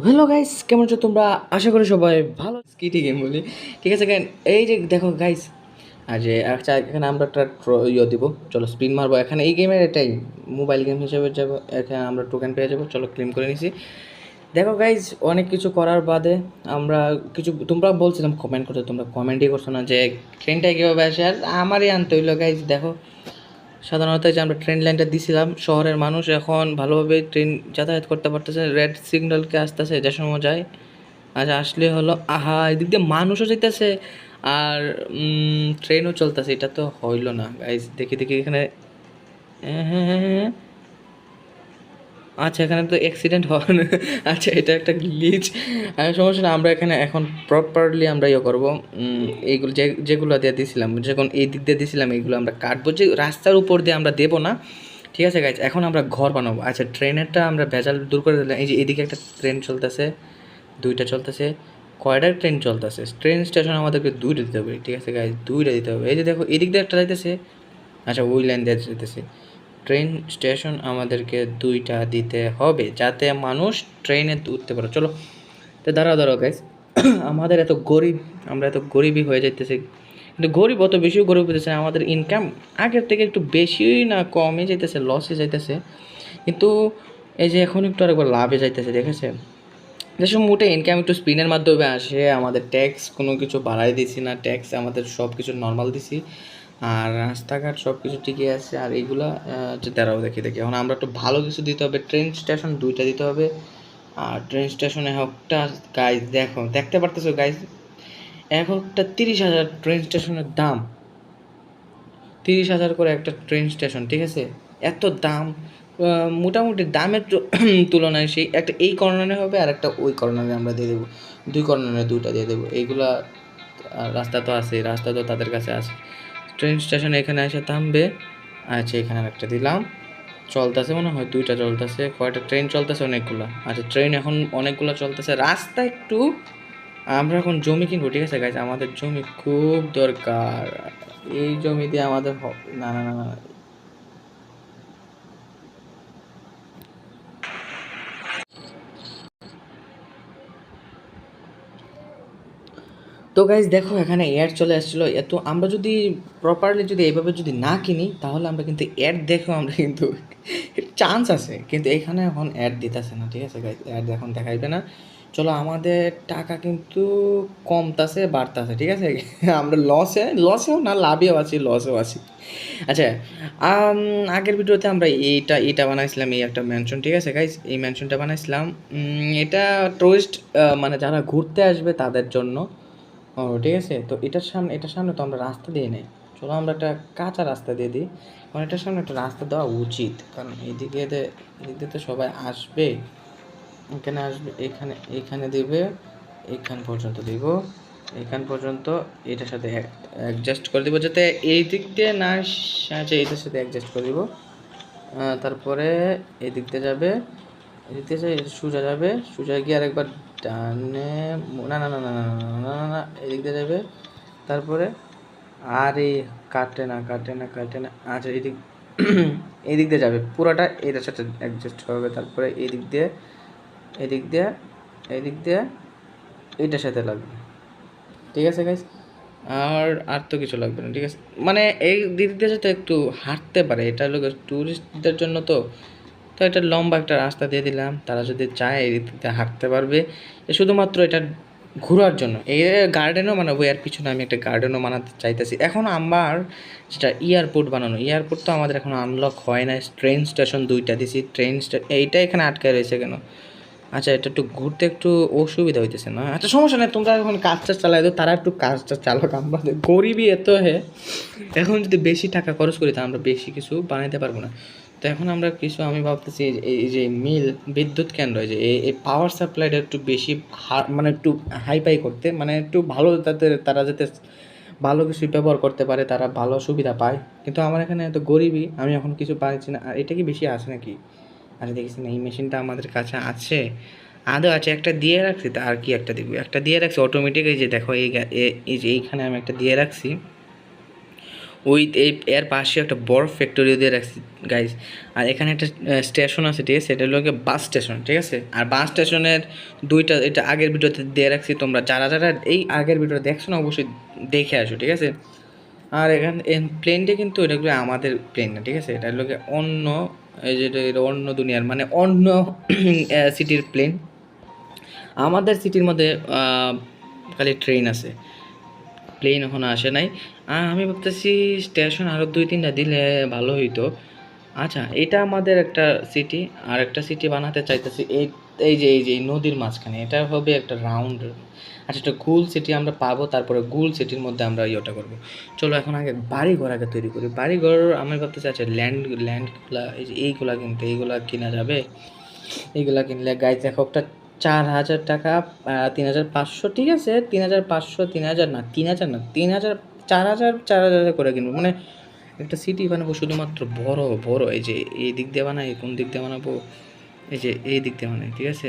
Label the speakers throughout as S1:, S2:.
S1: Hello guys, কেমন আছো তোমরা? আশা করি সবাই ভালো। কি গেম বলি, ঠিক আছে গাইন। এই যে দেখো গাইস, আজ একটা এখানে আমরা একটা দিব। চলো স্পিন মারবো এখানে। এই গেমের এটাই মোবাইল গেম হিসেবে যাবো। এখানে আমরা টোকেন পেয়ে যাবো। চলো ক্লেম করে নিছি। দেখো গাইজ, অনেক কিছু করার বাদে আমরা কিছু, তোমরা বলছিলাম কমেন্ট করতে, তোমরা কমেন্টই করছো না যে ট্রেনটা কীভাবে আসে। আর আমারই আনতে হইলো গাইজ। দেখো সাধারণত যে আমরা ট্রেন লাইনটা দিছিলাম, শহরের মানুষ এখন ভালোভাবে ট্রেন যাতায়াত করতে পারতেছে। রেড সিগন্যালকে আসতেছে যে সময় যায়। আচ্ছা আসলে হলো, আহা এদিক দিয়ে মানুষও যেতেছে আর ট্রেনও চলতেছে। এটা তো হইলো না গাইজ। দেখি দেখি এখানে। হ্যাঁ হ্যাঁ হ্যাঁ হ্যাঁ। আচ্ছা এখানে তো অ্যাক্সিডেন্ট হওয়ার আচ্ছা এটা একটা গ্লিচ। সমস্যা না, আমরা এখানে এখন প্রপারলি আমরা ইয়ে করবো। এইগুলো যেগুলো দিয়ে দিয়েছিলাম, যখন এই দিক দিয়ে দিয়েছিলাম এইগুলো আমরা কাটবো, যে রাস্তার উপর দিয়ে আমরা দেবো না। ঠিক আছে গাইজ, এখন আমরা ঘর বানাবো। আচ্ছা ট্রেনেরটা আমরা ভেজাল দূর করে দিলাম। এই যে এদিকে একটা ট্রেন চলতেছে, দুইটা চলতেছে। কয়টা ট্রেন চলতেছে? ট্রেন স্টেশন আমাদেরকে দুইটা দিতে হবে। ঠিক আছে গাইজ, দুইটা দিতে হবে। এই যে দেখো এদিক দিয়ে একটা যাইতেছে। আচ্ছা ওই লাইন দিয়ে যেতেছে। ট্রেন স্টেশন আমাদেরকে দুইটা দিতে হবে যাতে মানুষ ট্রেনে উঠতে পারে। চলো তো দাঁড়াও গাইস। আমাদের এত গরিব, আমরা এত গরিবই হয়ে যাইতেছি। কিন্তু গরিব অত বেশিও গরিব হইতেছে। আমাদের ইনকাম আগের থেকে একটু বেশি না কমই যাইতেছে, লসে যাইতেছে। কিন্তু এই যে এখন একটু আরেকবার লাভে যাইতেছে, দেখেছে। যেসব মোটে ইনকাম একটু স্পিনের মাধ্যমে আসে। আমাদের ট্যাক্স কোনো কিছু বাড়াই দিছি না, ট্যাক্স আমাদের সব কিছু নর্মাল দিছি। আর রাস্তাঘাট সব কিছু ঠিকই আছে। আর এইগুলা যে তারাও দেখি দেখি এখন আমরা একটু ভালো কিছু দিতে হবে। ট্রেন স্টেশন দুইটা দিতে হবে। আর ট্রেন স্টেশনে একটা গাইজ দেখো, দেখতে পারতেছো গাইজ, একটা 30,000 ট্রেন স্টেশনের দাম। 30,000 করে একটা ট্রেন স্টেশন, ঠিক আছে। এত দাম। মোটামুটি দামের তুলনায় সেই একটা এই কর্নারে হবে আর একটা ওই কর্নারে আমরা দিয়ে দেবো। দুই কর্নারে দুইটা দিয়ে দেবো। এইগুলা রাস্তা তো আছে, রাস্তা তো তাদের কাছে আছে। ট্রেন স্টেশন এখানে এসে থামবে। আচ্ছা এখানে একটা দিলাম। চলতেছে মনে হয়, দুইটা চলতেছে। কয়টা ট্রেন চলতেছে? অনেকগুলো। আচ্ছা ট্রেন এখন অনেকগুলো চলতেছে। রাস্তা একটু, আমরা এখন জমি কিনবো। ঠিক আছে গাইজ, আমাদের জমি খুব দরকার। এই জমি দিয়ে আমাদের না না না না। তো গাইজ দেখো এখানে অ্যাড চলে আসছিলো। এত আমরা যদি প্রপারলি যদি এইভাবে যদি না কিনি, তাহলে আমরা কিন্তু অ্যাড দেখো আমরা কিন্তু চান্স আছে। কিন্তু এখানে এখন অ্যাড দিতেছে না। ঠিক আছে গাইজ, অ্যাড এখন দেখাইবে না। চলো আমাদের টাকা কিন্তু কমতাছে বাড়তাছে। ঠিক আছে আমরা লসেও না, লাভেও আছি, লসেও আছি। আচ্ছা আগের ভিডিওতে আমরা এইটা বানাইছিলাম, এই একটা ম্যানশন। ঠিক আছে গাইজ, এই ম্যানশনটা বানাইছিলাম। এটা টুরিস্ট, মানে যারা ঘুরতে আসবে তাদের জন্য। ও ঠিক আছে। তো এটার সামনে তো আমরা রাস্তা দিয়ে নেই। চলো আমরা একটা কাঁচা রাস্তা দিয়ে দিই। কারণ এটার সামনে একটা রাস্তা দেওয়া উচিত, কারণ এদিক দিয়ে তো সবাই আসবে। এখানে আসবে, এখানে দিবে, এখান পর্যন্ত দিব, এখান পর্যন্ত। এটার সাথে অ্যাডজাস্ট করে দিব যাতে এই দিক দিয়ে না আসে, এটার সাথে অ্যাডজাস্ট করে দিব। তারপরে এদিক দিয়ে যাবে, এদিক দিয়ে সোজা যাবে, সোজা গিয়ে আরেকবার ডানে। না না না না না না না না না, এদিক দিয়ে যাবে। তারপরে আর এই কাটে না। আচ্ছা এদিক এদিক দিয়ে যাবে পুরোটা, এটার সাথে অ্যাডজাস্ট হবে। তারপরে এদিক দিয়ে, এদিক দিয়ে, এদিক দিয়ে এইটার সাথে লাগবে। ঠিক আছে গাইস, আর তো কিছু লাগবে না। ঠিক আছে, মানে এই দিক দিয়ে যাতে একটু হাঁটতে পারে। এটা হলো ট্যুরিস্টদের জন্য। তো তো এটা লম্বা একটা রাস্তা দিয়ে দিলাম, তারা যদি চায় এই দিক দিয়ে হাঁটতে পারবে। শুধুমাত্র এটা ঘোরার জন্য এই গার্ডেনও বানাবো। এর পিছনে আমি একটা গার্ডেনও বানাতে চাইতেছি। এখন আমার যেটা এয়ারপোর্ট বানানো, এয়ারপোর্ট তো আমাদের এখন আনলক হয় না। ট্রেন স্টেশন দুইটা দিছি, এইটা এখানে আটকায় রয়েছে কেন? আচ্ছা এটা একটু ঘুরতে একটু অসুবিধা হইতেছে না। আচ্ছা সমস্যা নেই, তোমরা এখন কাজটা চালাই দাও, তারা একটু কাজটা চালাক। আমাদের গরিবই এত হে, এখন যদি বেশি টাকা খরচ করি তা আমরা বেশি কিছু বানাইতে পারবো না। তো এখন আমরা কিছু, আমি ভাবতেছি এই যে মিল, বিদ্যুৎ কেন্দ্র, যে এই পাওয়ার সাপ্লাইটা একটু বেশি মানে একটু হাইফাই করতে, মানে একটু ভালো, তারা যাতে ভালো কিছু ব্যবহার করতে পারে, তারা ভালো সুবিধা পায়। কিন্তু আমার এখানে এত গরিবই, আমি এখন কিছু পাচ্ছি না। আর এটা কি বেশি আছে নাকি? আরে দেখিস না, এই মেশিনটা আমাদের কাছে আছে, আদৌ আছে। একটা দিয়ে রাখছি, তা আর কি একটা দিব? একটা দিয়ে রাখছি অটোমেটিক। এই যে দেখো এই যে এইখানে আমি একটা দিয়ে রাখছি। ওই এর পাশে একটা বড় ফ্যাক্টরি দিয়ে রাখছি গাইজ। আর এখানে একটা স্টেশন আছে, ঠিক আছে, এটা হলো বাস স্টেশন, ঠিক আছে। আর বাস স্টেশনের দুইটা, এটা আগের ভিডিওতে দিয়ে রাখছি, তোমরা যারা যারা এই আগের ভিডিওটা দেখছো না অবশ্যই দেখে আসো, ঠিক আছে। আর এখানে প্লেনটা কিন্তু এটা আমাদের প্লেন না, ঠিক আছে, এটা হলো অন্য, এই যে এটা অন্য দুনিয়ার, মানে অন্য সিটির প্লেন। আমাদের সিটির মধ্যে খালি ট্রেন আছে, প্লেন এখনও আসে নাই। আমি ভাবতেছি স্টেশন আরও 2-3টা দিলে ভালো হইতো। আচ্ছা, এটা আমাদের একটা সিটি, আর একটা সিটি বানাতে চাইতেছি এই যে এই নদীর মাঝখানে, এটা হবে একটা রাউন্ড। আচ্ছা, একটা গোল সিটি আমরা পাবো, তারপরে গোল সিটির মধ্যে আমরা ইয়েটা করবো। চলো এখন আগে বাড়িঘর আগে তৈরি করি। বাড়িঘর আমি ভাবতেছি, আচ্ছা ল্যান্ডগুলা, এই যে এইগুলা কিনতে, এইগুলা কিনা যাবে। এইগুলা কিনলে গাইজ দেখো একটা 4,000 টাকা, 3,500, ঠিক আছে, 3,500, 3,000 না, 3,000 না, 3,000, 4,000, 4,000 করে কিনবো। মানে একটা সিটি বানাবো শুধুমাত্র বড় বড়, এই যে এই দিক দিয়ে বানাই, কোন দিক দিয়ে বানাবো, এই যে এই দিক দিয়ে বানাই, ঠিক আছে।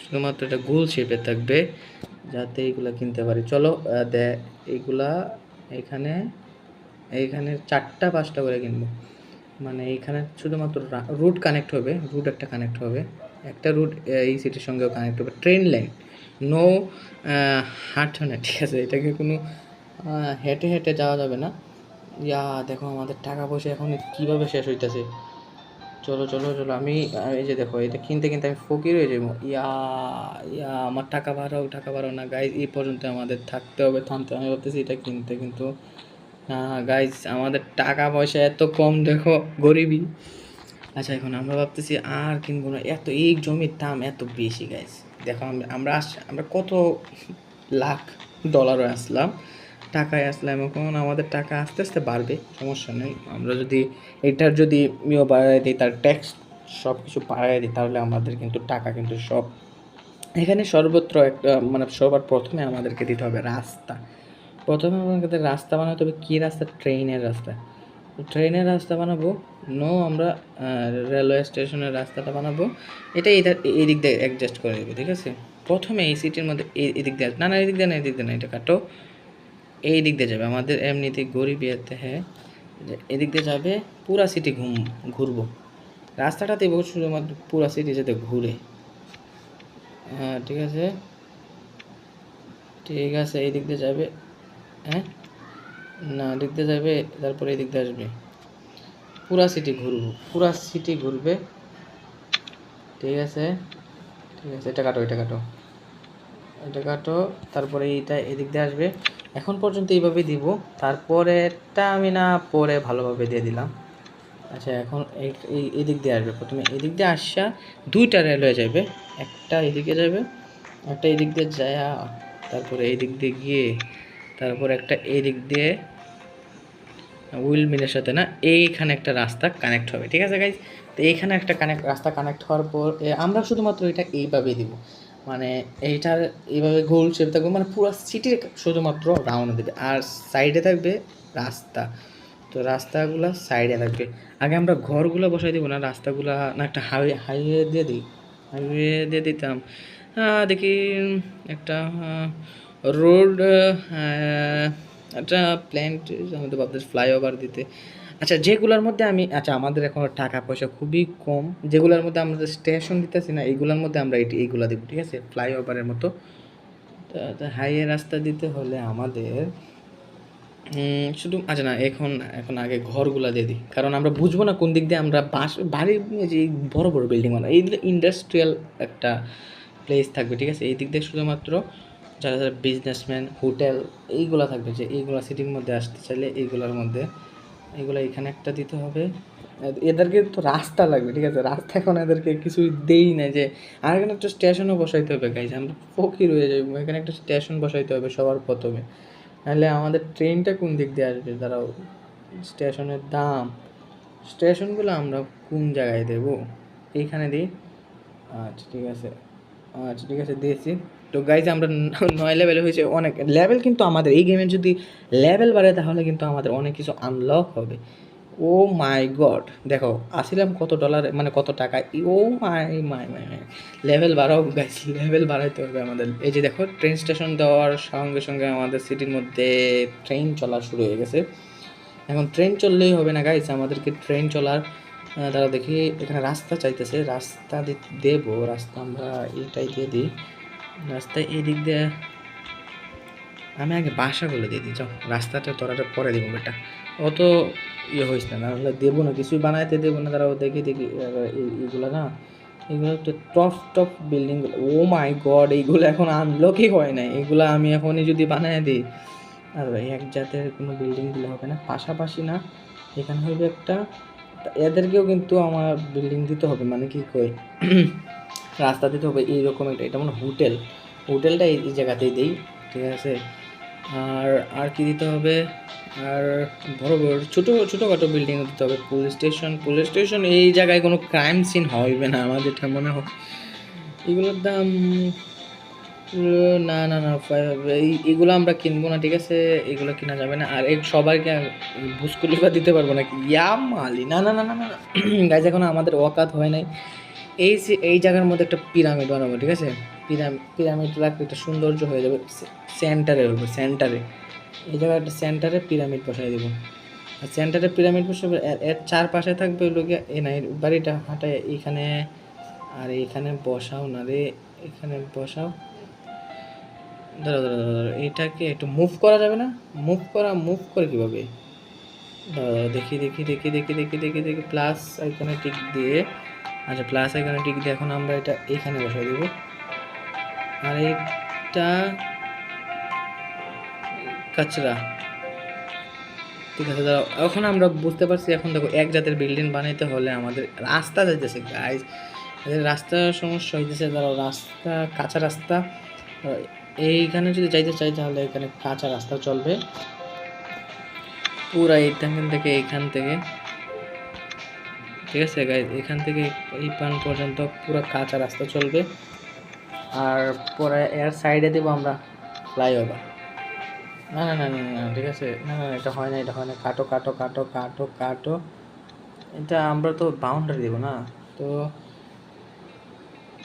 S1: শুধুমাত্র একটা গোল শেপে থাকবে, যাতে এইগুলা কিনতে পারি। চলো এইগুলা এইখানে এইখানে 4টা 5টা করে কিনবো। মানে এইখানে শুধুমাত্র রুট কানেক্ট হবে, রুট একটা কানেক্ট হবে, একটা রুট এই সিটির সঙ্গেও কানেক্ট হবে, ট্রেন লাইন, নো হাঁটো না, ঠিক আছে। এটাকে কোনো হেঁটে হেঁটে যাওয়া যাবে না। দেখো আমাদের টাকা পয়সা এখন কীভাবে শেষ হইতেছে। চলো চলো চলো, আমি এই যে দেখো এটা কিনতে কিনতে আমি ফকির হয়ে যাবো। আমার টাকা বাড়াও না গাইজ, এই পর্যন্ত আমাদের থাকতে হবে, থামতে। আমি ভাবতেছি এটা কিনতে, কিন্তু না গাইজ, আমাদের টাকা পয়সা এত কম, দেখো গরিবই। আচ্ছা, এখন আমরা ভাবতেছি আর কিনবো না, এত এই জমির দাম এত বেশি গাইজ। দেখো আমরা কত লাখ ডলারে আসলাম, টাকায় আসলাম, এখন আমাদের টাকা আস্তে আস্তে বাড়বে, সমস্যা নেই। আমরা যদি এটার যদি বাড়াই দিই, তার ট্যাক্স সব কিছু বাড়াই দিই, তাহলে আমাদের কিন্তু টাকা কিন্তু সব এখানে সর্বত্র একটা, মানে সবার প্রথমে আমাদেরকে দিতে হবে রাস্তা। প্রথমে আমাদের রাস্তা বানাতে হবে, কী রাস্তা? ট্রেনের রাস্তা। ট্রেনের রাস্তা বানাবো, আমরা রেলওয়ে স্টেশনের রাস্তাটা বানাবো। এটা এই দিক দিয়ে অ্যাডজাস্ট করে দেবো, ঠিক আছে। প্রথমে এই সিটির মধ্যে এদিক দিয়ে, না এদিক দিয়ে না, এদিক দিয়ে না, এটা কাটো, এই দিক দিয়ে যাবে। আমাদের এমনিতেই গরিব ইয়েতে, হ্যাঁ, এদিক দিয়ে যাবে, পুরা সিটি ঘুরবো। রাস্তাটাতে বহু শুধুমাত্র পুরা সিটি যাতে ঘুরে। হ্যাঁ, ঠিক আছে ঠিক আছে, এই দিক দিয়ে যাবে, হ্যাঁ, না এদিক দিয়ে যাবে, তারপরে এই দিক দিয়ে আসবে, পুরা সিটি ঘুরবো, পুরা সিটি ঘুরবে, ঠিক আছে ঠিক আছে। এটা কাটো, এটা কাটো, এটা কাটো, তারপরে এইটা এদিক দিয়ে আসবে। এখন পর্যন্ত এইভাবে দিব, তারপরেটা আমি না পরে ভালোভাবে দিয়ে দিলাম। আচ্ছা, এখন এই দিক দিয়ে আসবে, প্রথমে এদিক দিয়ে আসা 2টা রেলওয়ে যাবে, একটা এদিকে যাবে, একটা এদিক দিয়ে যায়, তারপরে এই দিক দিয়ে গিয়ে, তারপর একটা এই দিক দিয়ে উইল মিলের সাথে, না এইখানে একটা রাস্তা কানেক্ট হবে, ঠিক আছে গাইজ। তো এইখানে একটা রাস্তা কানেক্ট হওয়ার পর আমরা শুধুমাত্র এটা এইভাবেই দিব, মানে এইটার এইভাবে গোল শেপ থাকবে, মানে পুরো সিটির শুধুমাত্র রাউন্ড দেবে, আর সাইডে থাকবে রাস্তা। তো রাস্তাগুলো সাইডে থাকবে। আগে আমরা ঘরগুলো বসাই দিব না, রাস্তাগুলা না একটা হাইওয়ে দিয়ে দিই, হাইওয়ে দিয়ে দিতাম। দেখি একটা রোড, একটা প্ল্যান আমাদের ভাবতেছি ফ্লাইওভার দিতে। আচ্ছা, যেগুলোর মধ্যে আচ্ছা, আমাদের এখন টাকা পয়সা খুবই কম, যেগুলোর মধ্যে আমরা স্টেশন দিতেছি না, এইগুলোর মধ্যে আমরা এইগুলো দিব, ঠিক আছে, ফ্লাইওভারের মতো। হাইওয়ে রাস্তা দিতে হলে আমাদের শুধু, আচ্ছা না, এখন আগে ঘরগুলা দিয়ে দিই, কারণ আমরা বুঝবো না কোন দিক দিয়ে আমরা বাড়ির যে বড় বড় বিল্ডিং বানাবো, এই ইন্ডাস্ট্রিয়াল একটা প্লেস থাকবে, ঠিক আছে। এই দিক দিয়ে শুধুমাত্র যারা যারা বিজনেসম্যান, হোটেল, এইগুলো থাকবে, যে এইগুলো সিটির মধ্যে আসতে চাইলে এইগুলোর মধ্যে, এইগুলো এখানে একটা দিতে হবে। এদেরকে তো রাস্তা লাগবে, ঠিক আছে, রাস্তা এখন এদেরকে কিছুই দেই না, যে আর এখানে একটা স্টেশনও বসাইতে হবে গাইজ, আমরা ফকির হয়ে যাবো। এখানে একটা স্টেশন বসাইতে হবে সবার প্রথমে, নাহলে আমাদের ট্রেনটা কোন দিক দিয়ে আসবে? দাঁড়াও, স্টেশনের দাম, স্টেশনগুলো আমরা কোন জায়গায় দেবো? এইখানে দিই। আচ্ছা ঠিক আছে, আচ্ছা ঠিক আছে, দিয়েছি। তো গাইজ আমরা 9 লেভেলে হয়েছে, অনেক লেভেল, কিন্তু আমাদের এই গেমের যদি লেভেল বাড়ে তাহলে কিন্তু আমাদের অনেক কিছু আনলক হবে। ও মাই গড, দেখো আসিলাম কত ডলার, মানে কত টাকা। ও মাই মাই মাই মাই, লেভেল বাড়াও গাইজ, লেভেল বাড়াইতে হবে আমাদের। এই যে দেখো, ট্রেন স্টেশন দেওয়ার সঙ্গে সঙ্গে আমাদের সিটির মধ্যে ট্রেন চলা শুরু হয়ে গেছে। এখন ট্রেন চললেই হবে না গাইস, আমাদেরকে ট্রেন চলার তারা দেখি এখানে রাস্তা চাইতেছে, রাস্তা দেবো, রাস্তা আমরা এইটাই দিয়ে দিই, রাস্তা এই দিক দিয়ে আমি আগে বাসাগুলো দিয়ে দিই, যাও রাস্তাটা তোরা পরে দেবো বেটা, অত ইয়ে হইস না, নাহলে দেবো না, কিছুই বানাইতে দেবো না, তারাও দেখি দেখি এইগুলো না, এগুলো তো টপ টপ বিল্ডিং, ও মাই গড, এইগুলো এখন আনলকই হয় না, এগুলো আমি এখনই যদি বানাই দিই, আর ভাই এক জাতের কোনো বিল্ডিং দিলে হবে না, পাশাপাশি না, এখানে হইবে একটা, এদেরকেও কিন্তু আমার বিল্ডিং দিতে হবে, মানে কি কই রাস্তা দিতে হবে এইরকম একটা, এটা মানে হোটেল, হোটেলটা এই জায়গাতেই দিই, ঠিক আছে। আর আর কি দিতে হবে, আর বড় বড় ছোটোখাটো বিল্ডিং দিতে হবে, পুলিশ স্টেশন এই জায়গায় কোনো ক্রাইম সিন হইবে না আমার যেটা মনে হয়, এগুলোর দাম না না না এইগুলো আমরা কিনবো না, ঠিক আছে, এগুলো কেনা যাবে না, আর এই সবাইকে ভুসকুলি বা দিতে পারবো না, ইয়া মালি, না না না না না গাইজ, এখন আমাদের ওয়াকাত হয় নাই, এই জায়গার মধ্যে একটা পিরামিড বানাবো, ঠিক আছে, পিরামিড রাখলে একটা সৌন্দর্য হয়ে যাবে, সেন্টারে হবে, সেন্টারে এই জায়গায় একটা সেন্টারে পিরামিড বসাই দেবো, আর সেন্টারে পিরামিড বসাবে, এর চারপাশে থাকবে লোকে এ না, বাড়িটা হাঁটায় এইখানে, আর এইখানে বসাও না রে, এখানে বসাও, দাঁড়া দাঁড়া দাঁড়া, এইটাকে একটু মুভ করা যাবে না, মুভ করে কীভাবে, দেখি দেখি দেখি দেখি দেখি দেখি দেখি প্লাস আইকনে টিক দিয়ে, আচ্ছা প্লাস আইকনে টিক দিয়ে এখন আমরা এটা এইখানে বসাই দেবো, আর এটা কাচরা, ঠিক আছে দাঁড়াও, এখন আমরা বুঝতে পারছি, এখন দেখো এক জাতের বিল্ডিং বানাইতে হলে আমাদের রাস্তা যাইতেছে গাইজ, রাস্তার সমস্যা হইতেছে, দাঁড়াও রাস্তা কাঁচা রাস্তা, এইখানে যদি যাইতে চাই তাহলে এখানে কাঁচা রাস্তা চলবে, পুরা এইখান থেকে এইখান থেকে, ঠিক আছে গাইজ, এখান থেকে এই পান পর্যন্ত পুরো কাঁচা রাস্তা চলবে, আর পরে এর সাইডে দেবো আমরা ফ্লাইওভার, না না না না না ঠিক আছে, না না এটা হয় না, এটা হয় না, কাটো কাটো কাটো কাটো কাটো, এটা আমরা তো বাউন্ডারি দেবো না, তো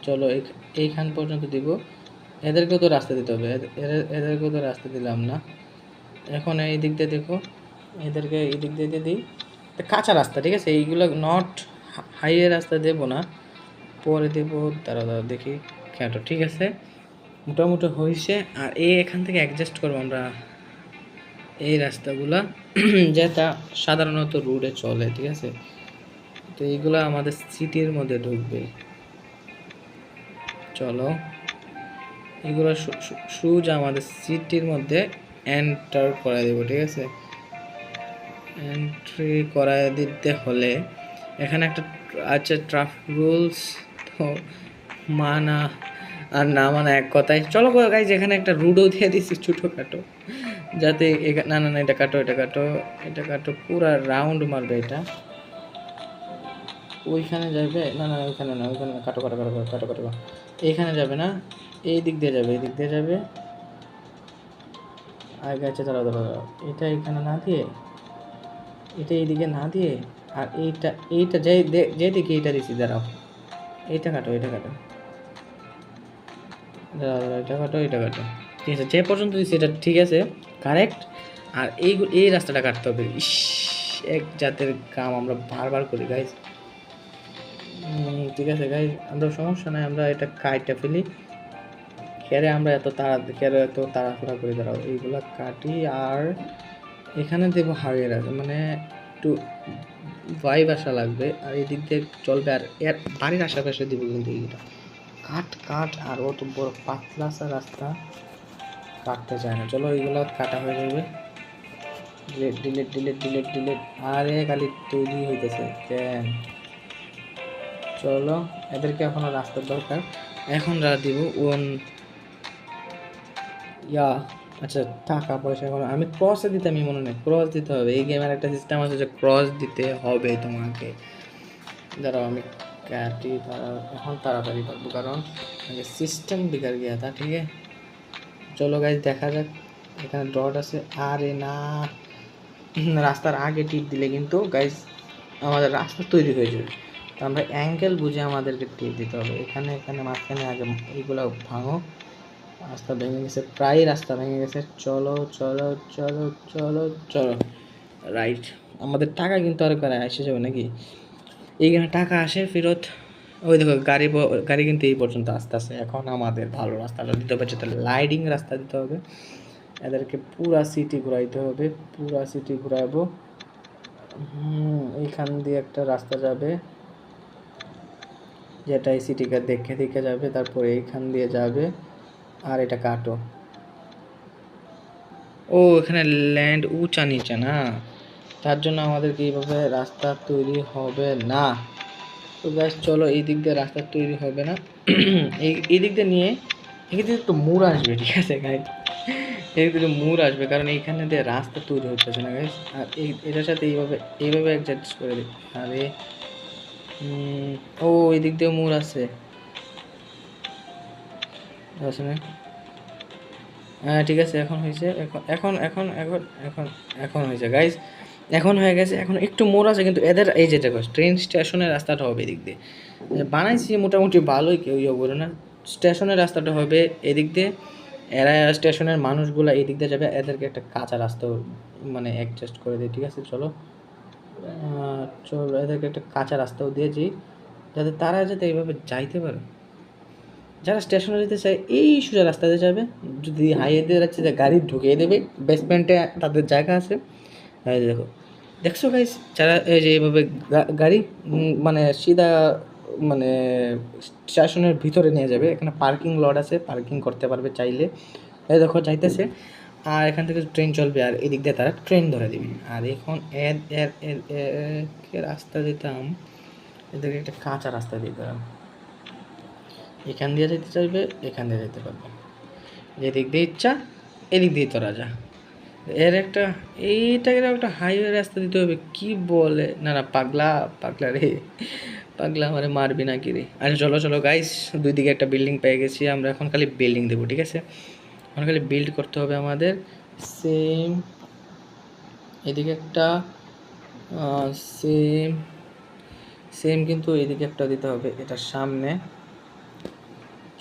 S1: চলো এইখান পর্যন্ত দিব, এদেরকেও তো রাস্তা দিতে হবে, এদেরকেও তো রাস্তা দিলাম না, এখন এই দিক দিয়ে দেখো, এদেরকে এই দিক দিয়ে দিই, কাঁচা রাস্তা, ঠিক আছে, এইগুলো নট হাইওয়ে রাস্তা দেবো না, পরে দেবো, দাঁড়া দাঁড়া দেখি কেন, ঠিক আছে মোটামুটি হয়েছে, আর এখান থেকে অ্যাডজাস্ট করবো আমরা এই রাস্তাগুলা যেটা সাধারণত রোডে চলে, ঠিক আছে, তো এইগুলো আমাদের সিটির মধ্যে ঢুকবে, চলো এগুলো সোজা আমাদের সিটির মধ্যে এন্টার করে দেবো, ঠিক আছে, এন্ট্রি করায় দিতে হলে এখানে একটা আছে ট্রাফিক রুলস, তো মানা আর না মানা এক কথায়, চলো গাইজ এখানে একটা রুডও দিয়ে দিচ্ছি ছোটোখাটো, যাতে না না না এটা কাটো, এটা কাটো, এটা কাটো, পুরা রাউন্ড মারবে এটা, ওইখানে যাবে, না না ওইখানে না, ওইখানে কাটো কাটো কাটো কাটো কাটো, এইখানে যাবে না, এই দিক দিয়ে যাবে, এই দিক দিয়ে যাবে, আগে আছে দাঁড়াও দাঁড়াও দাঁড়াও, এটা এখানে না দিয়ে, এটা এইদিকে না দিয়ে, আর এইটা যেদিকে এইটা দিচ্ছি, দাঁড়াও এইটা কাটো, এটা কাটো, দাঁড়াও দাঁড়াও, এটা কাটো, এটা কাটো, ঠিক আছে, যে পর্যন্ত দিচ্ছি এটা ঠিক আছে কারেক্ট, আর এই রাস্তাটা কাটতে হবে, ইস এক জাতের কাম আমরা বারবার করি গাইজ, ঠিক আছে গাইজ, আমরা সমস্যা নাই, আমরা এটা কাটটা ফেলি, আমরা এত তাড়াহুড়া করে, দাঁড়াও এইগুলা কাটি, আর এখানে দেবো হাইওয়ে রাস্তা, মানে একটু ভাইব আসা লাগবে, আর এই দিক দিয়ে চলবে, আর এর বাড়ির আশেপাশে দিব কিন্তু এইটা কাট, আর অত বড় পাতলা রাস্তা কাটতে চায় না, চলো এইগুলো কাটা হয়ে যাবে, ডিলেট, আরে খালি তৈরি হইতেছে কেন, চলো এদেরকে এখনো রাস্তার দরকার, এখন দিব ইয়া, আচ্ছা টাকা পয়সা এখন আমি ক্রসে দিতে, আমি মনে নেই ক্রস দিতে হবে, এই গেমের একটা সিস্টেম আছে যে ক্রস দিতে হবে তোমাকে, দাঁড়াও আমি কাটি, এখন তাড়াতাড়ি পারবো, কারণ সিস্টেম বিগাড় গিয়া থা, ঠিক আছে, চলো গাইজ দেখা যাক, এখানে ডট আছে, আরে না রাস্তার আগে টিপ দিলে কিন্তু গাইজ আমাদের রাস্তা তৈরি হয়ে যাবে, তো আমরা অ্যাঙ্গেল বুঝে আমাদেরকে টিপ দিতে হবে, এখানে মাঝখানে আগে এইগুলো ভাঙো, রাস্তা ভেঙে গেছে, প্রায় রাস্তা ভেঙে গেছে, চলো চলো চলো চলো চলো, রাইট, আমাদের টাকা কিন্তু আর করে এসে যাবে নাকি? এইখানে টাকা আসে ফেরত। ওই দেখো গাড়ি কিন্তু এই পর্যন্ত আস্তে আস্তে। এখন আমাদের ভালো রাস্তাটা দিতে পারছে, তাহলে লাইটিং রাস্তা দিতে হবে এদেরকে, পুরা সিটি ঘুরাইতে হবে, পুরা সিটি ঘুরাবো। এইখান দিয়ে একটা রাস্তা যাবে যেটা এই সিটিকে দেখে দেখে যাবে, তারপরে এইখান দিয়ে যাবে। আর এটা কাটো। ও এখানে ল্যান্ড উঁচা নিচা না, তার জন্য আমাদেরকে এইভাবে রাস্তা তৈরি হবে না। তো গ্যাস চলো, এই দিক দিয়ে রাস্তা তৈরি হবে না। এই দিক দিয়ে নিয়ে এদিক দিয়ে একটু মুড় আসবে, ঠিক আছে গাইস? এদিক দিয়ে মুড় আসবে, কারণ এইখানে দিয়ে রাস্তা তৈরি হচ্ছে না গাইস। আর এটার সাথে এইভাবে অ্যাডজাস্ট করে দিই। আরে ও এই দিক দিয়ে মুড় আছে আসলে। হ্যাঁ ঠিক আছে, এখন হয়েছে, এখন এখন এখন এখন এখন এখন হয়েছে গাইস, এখন হয়ে গেছে। এখন একটু মোড় আছে, কিন্তু এদের এই যেটা ট্রেন স্টেশনের রাস্তাটা হবে এদিক দিয়ে বানাইছি মোটামুটি ভালোই, কেউ ইয়ে করে না। স্টেশনের রাস্তাটা হবে এদিক দিয়ে, এরা স্টেশনের মানুষগুলো এই দিক দিয়ে যাবে, এদেরকে একটা কাঁচা রাস্তা মানে অ্যাডজাস্ট করে দিই, ঠিক আছে? চলো চলো, এদেরকে একটা কাঁচা রাস্তাও দিয়েছি যাতে তারা যাতে এইভাবে যাইতে পারে। যারা স্টেশনে যেতে চায় এই সোজা রাস্তা দিয়ে যাবে, যদি হাইওয়ে দিয়ে যাচ্ছে যে গাড়ি ঢুকিয়ে দেবে, বেসমেন্টে তাদের জায়গা আছে। দেখো, দেখছো গাইস, যারা এই যে এইভাবে গাড়ি মানে সিধা মানে স্টেশনের ভিতরে নিয়ে যাবে, এখানে পার্কিং লট আছে, পার্কিং করতে পারবে চাইলে। এই দেখো যাইতেছে, আর এখান থেকে ট্রেন চলবে, আর এদিক দিয়ে তারা ট্রেন ধরে দিবে। আর এখন রাস্তা দিতাম, এদেরকে একটা কাঁচা রাস্তা দিতাম, এখান দিয়ে যেতে চাইবে এখান দিয়ে যেতে পারবে, যেদিক দিয়ে ইচ্ছা এদিক দিয়ে তোরা যা। এর একটা এইটাকে একটা হাইওয়ে রাস্তা দিতে হবে, কি বলে? না না, পাগলা পাগলা রে, পাগলা আমারে মারবি না কি রে? আচ্ছা চলো চলো গাইস, দুই দিকে একটা বিল্ডিং পেয়ে গেছি আমরা, এখন খালি বিল্ডিং দেবো, ঠিক আছে? এখন খালি বিল্ড করতে হবে আমাদের। সেম এদিকে একটা, সেম সেম কিন্তু এদিকে একটা দিতে হবে এটার সামনে।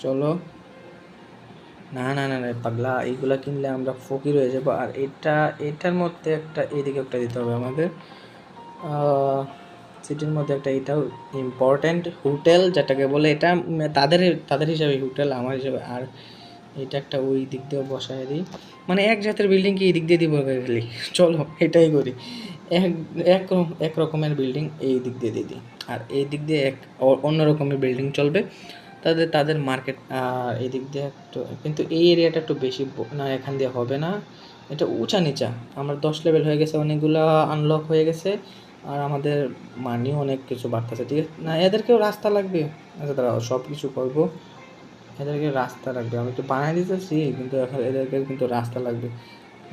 S1: চলো, না না না না পাগলা, এইগুলা কিনলে আমরা ফকির হয়ে যাবো। আর এটার মধ্যে একটা এদিকে একটা দিতে হবে আমাদের, সিটির মধ্যে একটা। এটাও ইম্পর্ট্যান্ট হোটেল যেটাকে বলে, এটা তাদের হিসাবে হোটেল, আমার হিসাবে। আর এটা একটা ওই দিক দিয়ে বসায় দিই, মানে এক জাতের বিল্ডিংকে এই দিক দিয়ে দিব গেলি। চলো এটাই করি, এক রকমের বিল্ডিং এই দিক দিয়ে দিয়ে দিই, আর এই দিক দিয়ে অন্য রকমের বিল্ডিং চলবে। তাদের মার্কেট এই দিক দিয়ে একটু, কিন্তু এই এরিয়াটা একটু বেশি না, এখান দিয়ে হবে না, এটা উঁচা নিচা। আমার 10 লেভেল হয়ে গেছে, অনেকগুলো আনলক হয়ে গেছে, আর আমাদের মানিও অনেক কিছু বাড়তেছে, ঠিক আছে? না এদেরকেও রাস্তা লাগবে। আচ্ছা দাঁড়াও, সব কিছু করবো, এদেরকে রাস্তা লাগবে। আমি তো বানাই দিতেছি, কিন্তু এখন এদেরকে কিন্তু রাস্তা লাগবে।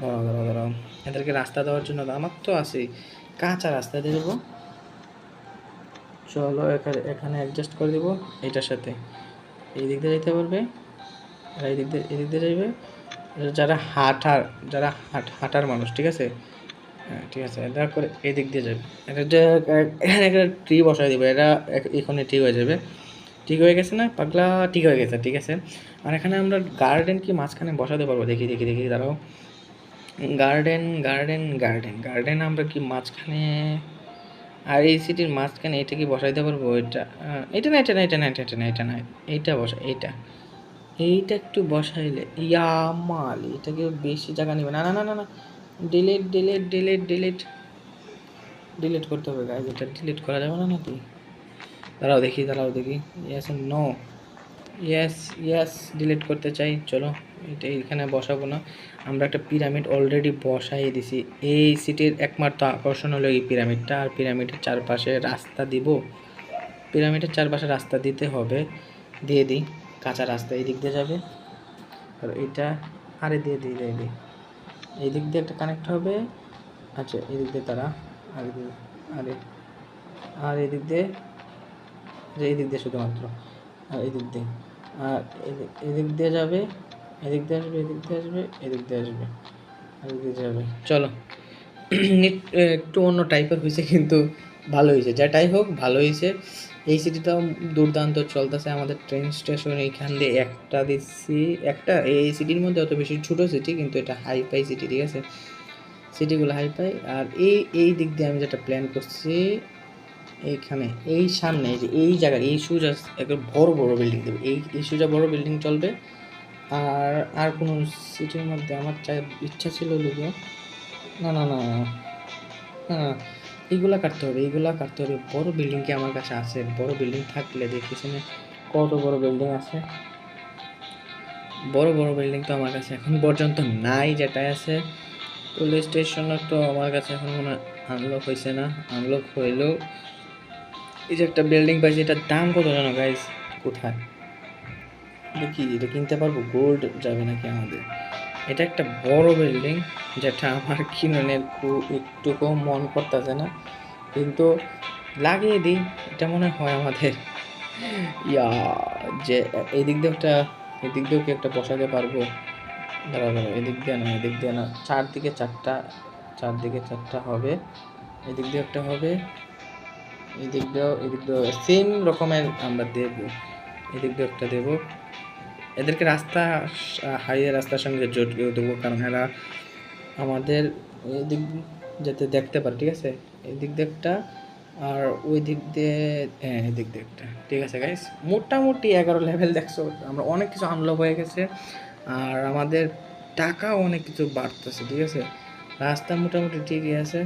S1: দাঁড়াও দাঁড়াও দাঁড়াও, এদেরকে রাস্তা দেওয়ার জন্য আমার তো আছেই, কাঁচা রাস্তা দিয়ে দেবো। চলো এখানে অ্যাডজাস্ট করে দেবো এটার সাথে, এই দিক দিয়ে যেতে পারবে, আর এই দিক দিয়ে যাইবে যারা হাঁটার মানুষ, ঠিক আছে? হ্যাঁ ঠিক আছে, এটা করে এই দিক দিয়ে যাবে। এখানে একটা ট্রি বসাই দেবে, এটা এখানে ঠিক হয়ে যাবে। ঠিক হয়ে গেছে না পাগলা? ঠিক হয়ে গেছে, ঠিক আছে। আর এখানে আমরা গার্ডেন কি মাঝখানে বসাতে পারবো? দেখি দেখি দেখি, দাঁড়াও। গার্ডেন আমরা কি মাঝখানে, আর এই সিটির মাঝখানে এটা কি বসাইতে পারবো? এটা না, এটা না, এটা না, এটা না, এটা না, এইটা বসা, এইটা একটু বসাইলে মাল, এটাকে বেশি জায়গা নেবে না। না না না না, ডিলিট করতে হবে গাইজ, এটা ডিলিট করা যাবে না নাকি? দাঁড়াও দেখি, ইয়েস নো, ইয়েস ডিলিট করতে চাই। চলো এটা এখানে বসাবো না, আমরা একটা পিরামিড অলরেডি বসাই দিছি। এই সিটির একমাত্র আকর্ষণ হলো এই পিরামিডটা, আর পিরামিডের চারপাশে রাস্তা দিব, পিরামিডের চারপাশে রাস্তা দিতে হবে। দিয়ে দিই, কাঁচা রাস্তা এই দিক দিয়ে যাবে, আর এটা আরে দিয়ে দিই এই দিক দিয়ে একটা কানেক্ট হবে। আচ্ছা এই দিক দিয়ে তারা আরে আর এই দিক দিয়ে, এই দিক দিয়ে শুধুমাত্র, আর এই দিক দিয়ে, আর এদিক দিয়ে যাবে, এদিক দিয়ে আসবে, এদিক দিয়ে আসবে, এদিক দিয়ে আসবে, এদিক দিয়ে যাবে। চলো একটু অন্য টাইপের হয়েছে, কিন্তু ভালো হয়েছে, যেটাই হোক ভালো হয়েছে। এই সিটিটাও দুর্দান্ত চলতেছে। আমাদের ট্রেন স্টেশন এইখান দিয়ে একটা দিচ্ছি, একটা এই সিটির মধ্যে অত বেশি ছোটো সিটি, কিন্তু এটা হাই ফাই সিটি, ঠিক আছে? সিটিগুলো হাইফাই। আর এই দিক দিয়ে আমি যেটা প্ল্যান করছি, এইখানে এই সামনে এই যে এই জায়গায় এই সোজা একটা বড় বড় বিল্ডিং দেবো, এই সোজা বড় বিল্ডিং চলবে। আর কোনো সিটির মধ্যে আমার ইচ্ছা ছিল লোকে, না না না না, এইগুলা কাটতে হবে, এইগুলা কাটতে হবে। বড় বিল্ডিং কি আমার কাছে আছে? বড় বিল্ডিং থাকলে দেখিস না কত বড় বিল্ডিং আছে। বড় বড় বিল্ডিং তো আমার কাছে এখন পর্যন্ত নাই। যেটাই আছে পুলিশ স্টেশনও তো আমার কাছে এখন মনে হয় আনলক হয়েছে না। আনলক হইলেও এই যে একটা বিল্ডিং পাইছি, এটার দাম কত জানো গাইজ? কোথায় দেখি, এটা কিনতে পারবো? গোল্ড যাবে নাকি আমাদের? এটা একটা বড় বিল্ডিং যেটা আমার কিনে একটুকু মন করতেছে না, কিন্তু লাগিয়ে দিই। এটা মনে হয় আমাদের ইয়া যে এদিক দিয়ে একটা, এদিক দিয়েও কি একটা বসাতে পারবো? দাঁড়া দাঁড়া, এদিক দিয়ে না, এদিক দিয়ে না, চারদিকে চারটা হবে। এদিক দিয়ে একটা হবে, এদিক দিয়েও সেম রকমের আমরা দেবো। এদিক দিয়ে একটা দেবো। এদেরকে রাস্তা হাইওয়ে রাস্তার সঙ্গে জড়িয়ে দেবো, কারণ এরা আমাদের এদিক যাতে দেখতে পারে, ঠিক আছে? এদিক দিয়ে একটা, আর ওই দিক দিয়ে, হ্যাঁ এদিক দিয়ে একটা, ঠিক আছে গাইস? মোটামুটি 11 লেভেল দেখছো, আমরা অনেক কিছু আনলক হয়ে গেছে, আর আমাদের টাকাও অনেক কিছু বাড়তেছে, ঠিক আছে? রাস্তা মোটামুটি ঠিকই আছে।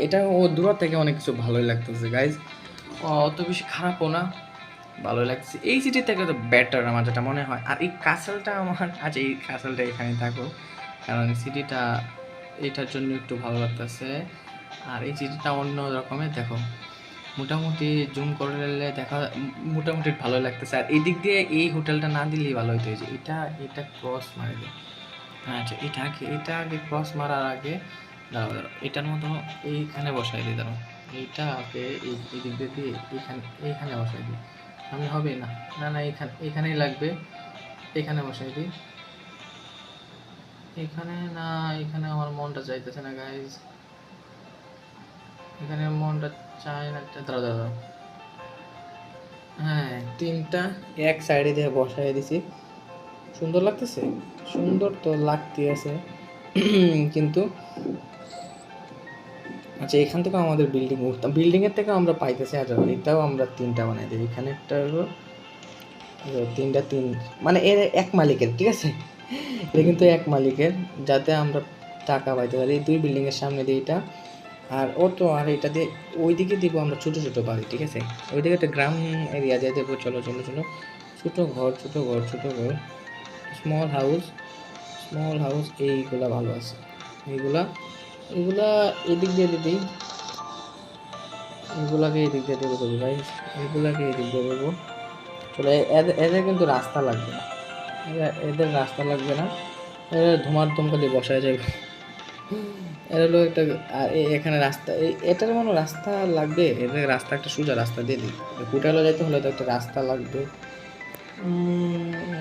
S1: এটা ও দূর থেকে অনেক কিছু ভালোই লাগতেছে গাইজ, অত বেশি খারাপও না, ভালোই লাগছে। এই সিটির থেকে তো বেটার আমার যেটা মনে হয়। আর এই কাসেলটা আমার, আচ্ছা এই কাসেলটা এখানে থাকো, কারণ এই সিটিটা এটার জন্য একটু ভালো লাগতেছে। আর এই সিটিটা অন্য রকমের, দেখো মোটামুটি জুম করলে দেখা মোটামুটি ভালো লাগতেছে। আর এই দিক দিয়ে এই হোটেলটা না দিলেই ভালো হতো। এই যে এটা ক্রস মারে দেয়। আচ্ছা এটা আগে ক্রস মারার আগে দাঁড়াও এটার মতো এইখানে বসাই দিই। দাঁড়াও এইটা আগে এই দিক দিয়ে এইখানে বসাই দিই। আমি হবে না, না না, এখানেই লাগবে। এখানে বসাই দিই। এখানে না, এখানে আমার মনটা চাইতেছে না গাইজ, এখানে মনটা চায় না। দাঁড়াও দাঁড়াও, হ্যাঁ তিনটা এক সাইডে দিয়ে বসাই দিছি। সুন্দর লাগতেছে, সুন্দর তো লাগতে আছে কিন্তু আচ্ছা এখান থেকে আমাদের বিল্ডিং উঠতাম, বিল্ডিংয়ের থেকে আমরা পাইতেছি হাজার, এটাও আমরা তিনটা বানাই দিই। এখানে একটা হলো তিন, মানে এর এক মালিকের, ঠিক আছে? এটা কিন্তু এক মালিকের, যাতে আমরা টাকা পাইতে পারি। এই দুই বিল্ডিংয়ের সামনে দিয়ে এটা, আর ও তো আর এটা দিয়ে ওইদিকে দিব আমরা ছোটো ছোটো বাড়ি, ঠিক আছে? ওইদিকে একটা গ্রাম এরিয়া দিয়ে দেবো। চলো চলো চলো, ছোটো ঘর স্মল হাউস এইগুলা ভালো আছে। এইগুলা এদিক দিয়ে দিবি, এগুলাকে এদিক দিয়ে দেবো তবে ভাই, এগুলাকে এদিক দিয়ে দেবো। চলে এদের কিন্তু রাস্তা লাগবে না, এদের রাস্তা লাগবে না, এদের ধুমার দমকালি বসায় যাবে। এর হলো একটা, আর এখানে রাস্তা, এটার মনে রাস্তা লাগবে। এদের রাস্তা একটা সোজা রাস্তা দিয়ে দিই, হোটেলে যাইতে হলে তো একটা রাস্তা লাগবে।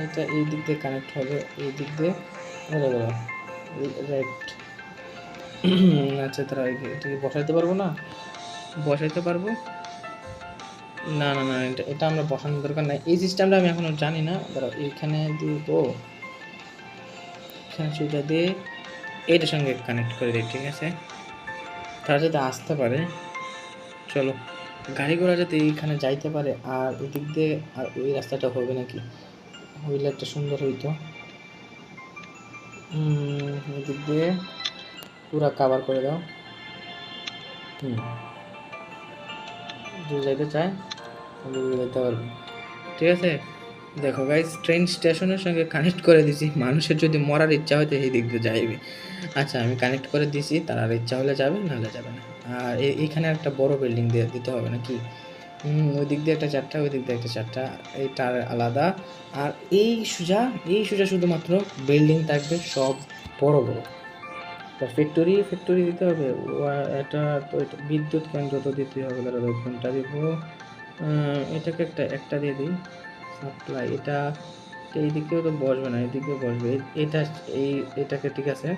S1: এটা এই দিক দিয়ে কানেক্ট হবে, এই দিক দিয়ে রাইট। আচ্ছা তারা এটাকে বসাইতে পারবো না, বসাইতে পারবো না না না, এটা আমরা বসানোর দরকার নাই। এই সিস্টেমটা আমি এখনো জানি না। ধরো এইখানে দিব, এখানে সুবিধা দিয়ে এইটার সঙ্গে কানেক্ট করে দিই, ঠিক আছে? তারা যাতে আসতে পারে, চলো গাড়ি ঘোড়া যাতে এইখানে যাইতে পারে। আর এদিক দিয়ে আর ওই রাস্তাটা হবে নাকি, হইলে একটা সুন্দর হইতো। এদিক দিয়ে পুরা কাভার করে দাও। যদি যাইতে চায় যেতে পারবে, ঠিক আছে? দেখো গাইজ, ট্রেন স্টেশনের সঙ্গে কানেক্ট করে দিছি। মানুষের যদি মরার ইচ্ছা হয় তো এই দিক দিয়ে যাইবে। আচ্ছা আমি কানেক্ট করে দিছি, তার আর ইচ্ছা হলে যাবে, নাহলে যাবে না। আর এইখানে একটা বড় বিল্ডিং দিয়ে দিতে হবে নাকি? ওই দিক দিয়ে একটা চারটা, ওই দিক দিয়ে একটা চারটা, এইটা আলাদা। আর এই সোজা শুধুমাত্র বিল্ডিং থাকবে, সব বড় বড়। ফ্যাক্টরি দিতে হবে। এটা তো এটা বিদ্যুৎ কেন্দ্র তো দিতে হবে। ধরো কোনটা দিব, এটাকে একটা দিয়ে দিই সাপ্লাই। এই দিকেও তো বসবে না, এদিকেও বসবে। এটাকে ঠিক আছে।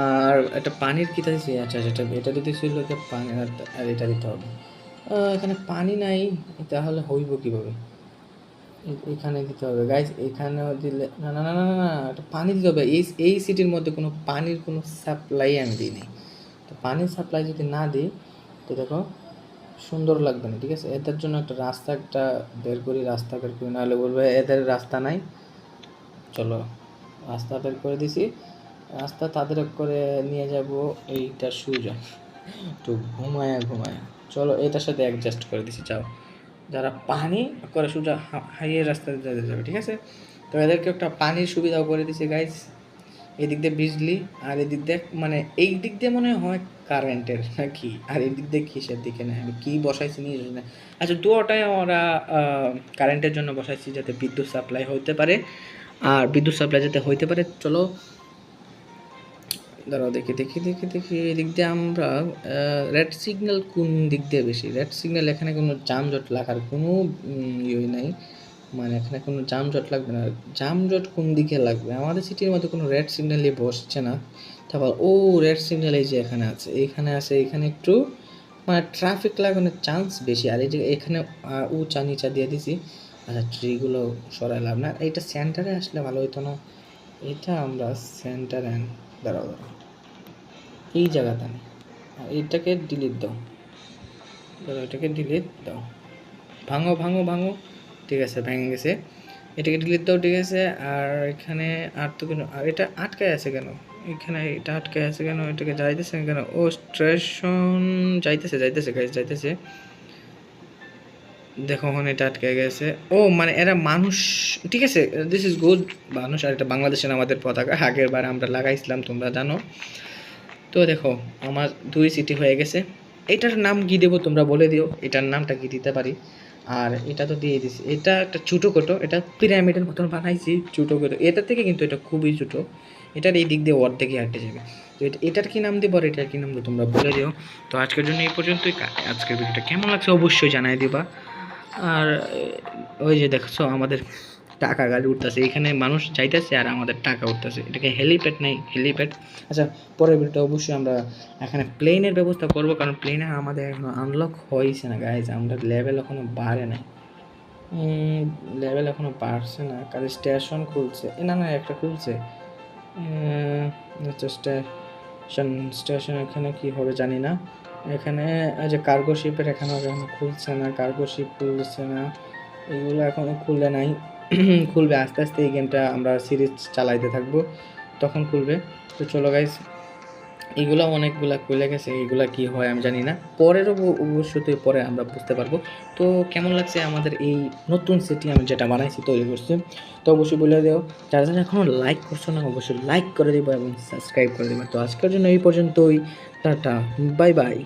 S1: আর একটা পানির কিতা দিচ্ছি, আচ্ছা এটা দিতে ছিল পানি, আর এটা দিতে হবে। এখানে পানি নাই, তাহলে হইব কীভাবে? এখানে দিতে হবে গাইস, এখানেও দিলে না না না না না না, এটা পানি দিতে হবে। এই সিটির মধ্যে কোনো পানির কোনো সাপ্লাই আমি দিইনি। তো পানির সাপ্লাই যদি না দিই তো দেখো সুন্দর লাগবে না, ঠিক আছে? এদের জন্য একটা রাস্তা বের করি, নাহলে বলবে এদের রাস্তা নাই। চলো রাস্তা বের করে দিছি, রাস্তা তাদের করে নিয়ে যাব এইটা সোজা তো ঘুমায়া ঘুমায়া। চলো এটার সাথে অ্যাডজাস্ট করে দিছি, যাও যারা পানি করে সোজা হাইয়ের রাস্তা যেতে যাবে, ঠিক আছে? তো এদেরকে একটা পানির সুবিধাও করে দিছি গাইস। এদিক দিয়ে বিজলি, আর এদিক দিয়ে মানে এই দিক দিয়ে মনে হয় কারেন্টের নাকি, আর এই দিক দিয়ে কিসের দিকে না আমি কি বসাইছি নিয়ে জানি না। আচ্ছা দুটাই ওরা কারেন্টের জন্য বসাইছি, যাতে বিদ্যুৎ সাপ্লাই হইতে পারে, আর বিদ্যুৎ সাপ্লাই যাতে হইতে পারে। চলো দাঁড়াও দেখি দেখি দেখি দেখি এদিক দিয়ে আমরা রেড সিগন্যাল কোন দিক দিয়ে বেশি? রেড সিগন্যাল এখানে কোনো যানজট লাগার কোনো ইয়ে নাই, মানে এখানে কোনো যানজট লাগবে না। যানজট কোন দিকে লাগবে? আমাদের সিটির মধ্যে কোনো রেড সিগন্যালই বসছে না। তারপর ও রেড সিগন্যাল এই যে এখানে আছে, এইখানে আছে, এখানে একটু মানে ট্রাফিক লাগানোর চান্স বেশি। আর এই যে এখানে উঁচা নিচা দিয়ে দিছি। আচ্ছা ট্রিগুলো সরাই লাভ না, এইটা সেন্টারে আসলে ভালো হতো না? এটা আমরা সেন্টারে দাঁড়াও দাঁড়াও এই জায়গাটা নেই, এটাকে ডিলিট দাও, দাঁড়াও এটাকে ডিলিট দাও, ভাঙো ভাঙো ভাঙো, ঠিক আছে ভেঙে গেছে। এটাকে ডিলিট দাও, ঠিক আছে। আর এখানে আর তো কেন, আর এটা আটকায় আছে কেন? এখানে এটা আটকায় আছে কেন? এটাকে যাইতেছে না কেন? ও স্টেশন যাইতেছে যাইতেছে গাইস যাইতেছে, দেখো ওখানে এটা আটকে গেছে। ও মানে এরা মানুষ, ঠিক আছে দিস ইজ গুড। মানুষ, আর এটা বাংলাদেশের আমাদের পতাকা, আগের বার আমরা লাগাইছিলাম তোমরা জানো। তো দেখো আমার 2 সিটি হয়ে গেছে। এটার নাম কী দেবো তোমরা বলে দিও, এটার নামটা কি দিতে পারি? আর এটা তো দিয়ে দিছি, এটা একটা ছোটোখাটো, এটা পিরামিডের মতন বানাইছি ছোটোখাটো, এটার থেকে কিন্তু এটা খুবই ছোটো, এটার এই দিক দিয়ে অর্ধেকই হাঁটতে যাবে। তো এটার কী নাম দেবো আর এটার কী নাম দেবো তোমরা বলে দিও। তো আজকের জন্য এই পর্যন্তই। আজকের ভিডিওটা কেমন লাগছে অবশ্যই জানাই দিবা। আর ওই যে দেখছো আমাদের টাকা গাড়ি উঠতেছে, এখানে মানুষ যাইতেছে আর আমাদের টাকা উঠতেছে, এটাকে হেলিপ্যাড নেই, হেলিপ্যাড। আচ্ছা পরের ভিডিওটা অবশ্যই আমরা এখানে প্লেনের ব্যবস্থা করবো, কারণ প্লেনে আমাদের এখনো আনলক হয়েছে না গাইজ, আমরা লেভেল এখনো বাড়ে নাই, লেভেল এখনো বাড়ছে না, কারণ স্টেশন খুলছে, না না একটা খুলছে, আচ্ছা স্টেশন, স্টেশন এখানে কি হবে জানি না। এখানে যে কার্গো শিপের এখানে এখনো খুলছে না, কার্গো শিপ খুলছে না, এগুলো এখনো খুলে নাই। খুলবে আস্তে আস্তে, এই গেমটা আমরা সিরিজ চালাইতে থাকবো তখন খুলবে। তো চলো গাইস, এগুলো অনেকগুলা খুলে গেছে, এগুলা কি হয় আমি জানি না, পরেরও অবশ্যই পরে আমরা বুঝতে পারবো। তো কেমন লাগছে আমাদের এই নতুন সিটি আমি যেটা বানাইছি তৈরি করছি, তো অবশ্যই বলে দেও। যারা যারা এখনও লাইক করছো না অবশ্যই লাইক করে দেবো এবং সাবস্ক্রাইব করে দেবো। তো আজকের জন্য এই পর্যন্তই, টাটা, বাই বাই।